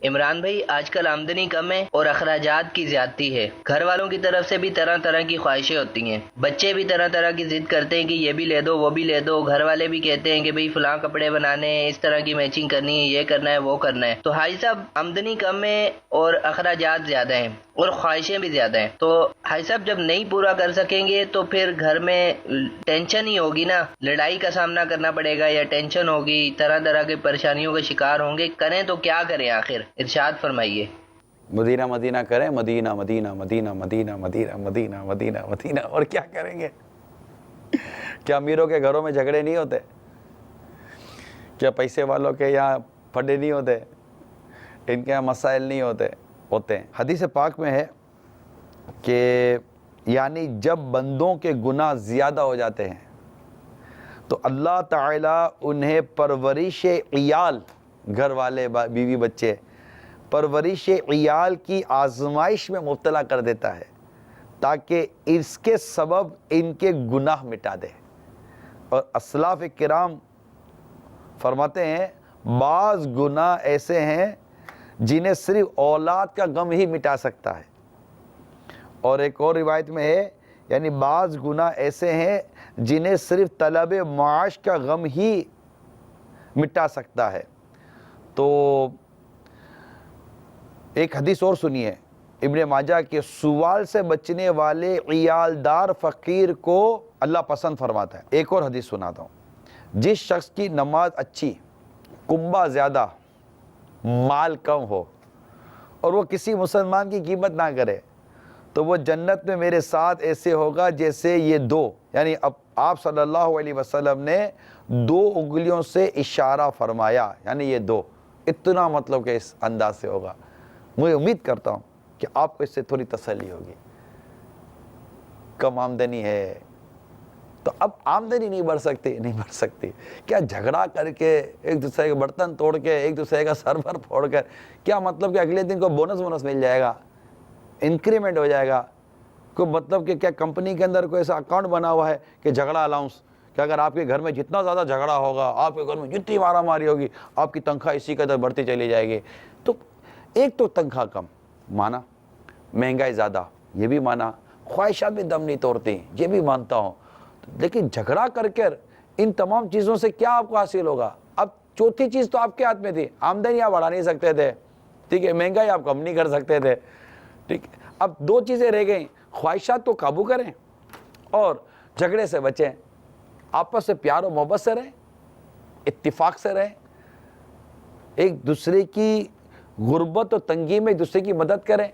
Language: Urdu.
عمران بھائی، آج کل آمدنی کم ہے اور اخراجات کی زیادتی ہے۔ گھر والوں کی طرف سے بھی طرح طرح کی خواہشیں ہوتی ہیں، بچے بھی طرح طرح کی ضد کرتے ہیں کہ یہ بھی لے دو وہ بھی لے دو، گھر والے بھی کہتے ہیں کہ بھئی فلاں کپڑے بنانے ہیں، اس طرح کی میچنگ کرنی ہے، یہ کرنا ہے وہ کرنا ہے۔ تو حاجی صاحب، آمدنی کم ہے اور اخراجات زیادہ ہیں اور خواہشیں بھی زیادہ ہیں، تو حاجی صاحب جب نہیں پورا کر سکیں گے تو پھر گھر میں ٹینشن ہی ہوگی نا، لڑائی کا سامنا کرنا پڑے گا یا ٹینشن ہوگی، طرح طرح کی پریشانیوں کا شکار ہوں گے۔ کریں تو کیا کریں؟ آخر ارشاد فرمائیے۔ مدینہ مدینہ کریں، مدینہ مدینہ مدینہ مدینہ مدینہ مدینہ مدینہ مدینہ، اور کیا کریں گے؟ کیا امیروں کے گھروں میں جھگڑے نہیں ہوتے؟ کیا پیسے والوں کے یہاں پھڈے نہیں ہوتے؟ ان کے یہاں مسائل نہیں ہوتے ہیں۔ حدیث پاک میں ہے کہ یعنی جب بندوں کے گناہ زیادہ ہو جاتے ہیں تو اللہ تعالیٰ انہیں پرورش عیال، گھر والے بیوی بچے، پرورش عیال کی آزمائش میں مبتلا کر دیتا ہے تاکہ اس کے سبب ان کے گناہ مٹا دے۔ اور اسلاف کرام فرماتے ہیں بعض گناہ ایسے ہیں جنہیں صرف اولاد کا غم ہی مٹا سکتا ہے، اور ایک اور روایت میں ہے یعنی بعض گناہ ایسے ہیں جنہیں صرف طلب معاش کا غم ہی مٹا سکتا ہے۔ تو ایک حدیث اور سنیے، ابن ماجہ کے سوال سے بچنے والے عیالدار فقیر کو اللہ پسند فرماتا ہے۔ ایک اور حدیث سناتا ہوں، جس شخص کی نماز اچھی، کنبہ زیادہ، مال کم ہو اور وہ کسی مسلمان کی قیمت نہ کرے تو وہ جنت میں میرے ساتھ ایسے ہوگا جیسے یہ دو، یعنی اب آپ صلی اللہ علیہ وسلم نے دو انگلیوں سے اشارہ فرمایا، یعنی یہ دو، اتنا مطلب کہ اس انداز سے ہوگا۔ مجھے امید کرتا ہوں کہ آپ کو اس سے تھوڑی تسلی ہوگی۔ کم آمدنی ہے تو اب آمدنی نہیں بڑھ سکتی، کیا جھگڑا کر کے ایک دوسرے کے برتن توڑ کے ایک دوسرے کا سر بھر پھوڑ کر کیا مطلب کہ اگلے دن کو بونس مل جائے گا، انکریمنٹ ہو جائے گا؟ کوئی مطلب کہ کیا کمپنی کے اندر کوئی ایسا اکاؤنٹ بنا ہوا ہے کہ جھگڑا الاؤنس، کہ اگر آپ کے گھر میں جتنا زیادہ جھگڑا ہوگا، آپ کے گھر میں جتنی مارا ماری ہوگی، آپ کی تنخواہ اسی قدر بڑھتی چلی جائے گی؟ تو ایک تو تنخواہ کم مانا، مہنگائی زیادہ یہ بھی مانا، خواہشات بھی دم نہیں توڑتی یہ بھی مانتا ہوں، لیکن جھگڑا کر کر ان تمام چیزوں سے کیا آپ کو حاصل ہوگا؟ اب چوتھی چیز تو آپ کے ہاتھ میں تھی، آمدنی آپ بڑھا نہیں سکتے تھے، ٹھیک ہے، مہنگائی آپ کم نہیں کر سکتے تھے، ٹھیک ہے، اب دو چیزیں رہ گئیں، خواہشات کو قابو کریں اور جھگڑے سے بچیں، آپس سے پیار و محبت سے رہیں، اتفاق سے رہیں، ایک دوسرے کی غربت و تنگی میں ایک دوسرے کی مدد کریں۔